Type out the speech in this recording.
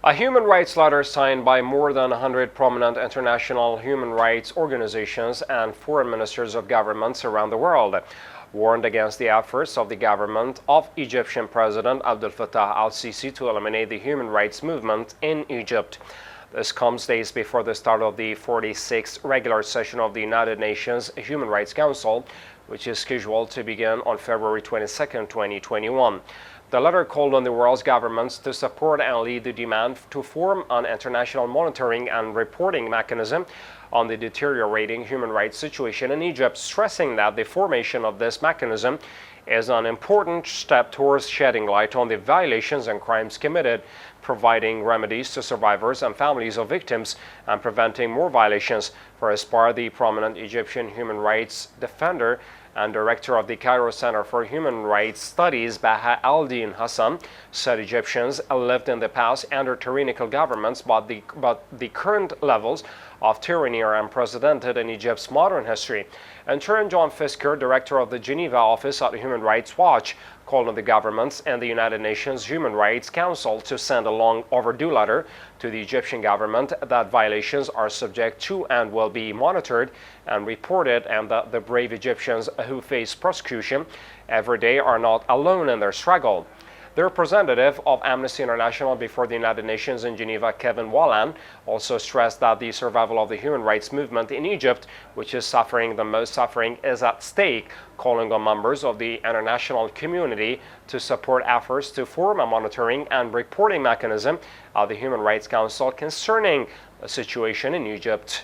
A human rights letter signed by more than 100 prominent international human rights organizations and foreign ministers of governments around the world warned against the efforts of the government of Egyptian President Abdel Fattah El-Sisi to eliminate the human rights movement in Egypt. This comes days before the start of the 46th regular session of the United Nations Human Rights Council, which is scheduled to begin on February 22, 2021. The letter called on the world's governments to support and lead the demand to form an international monitoring and reporting mechanism on the deteriorating human rights situation in Egypt, stressing that the formation of this mechanism is an important step towards shedding light on the violations and crimes committed, providing remedies to survivors and families of victims, and preventing more violations. For his part, the prominent Egyptian human rights defender and director of the Cairo Center for Human Rights Studies, Baha al-Din Hassan, said Egyptians lived in the past under tyrannical governments, but the current levels of tyranny are unprecedented in Egypt's modern history. In turn, John Fisker, director of the Geneva office at Human Rights Watch, called on the governments and the United Nations Human Rights Council to send a long overdue letter to the Egyptian government that violations are subject to and will be monitored and reported, and that the brave Egyptians who face prosecution every day are not alone in their struggle. The representative of Amnesty International before the United Nations in Geneva, Kevin Wallan, also stressed that the survival of the human rights movement in Egypt, which is suffering the most suffering, is at stake, calling on members of the international community to support efforts to form a monitoring and reporting mechanism at the Human Rights Council concerning the situation in Egypt.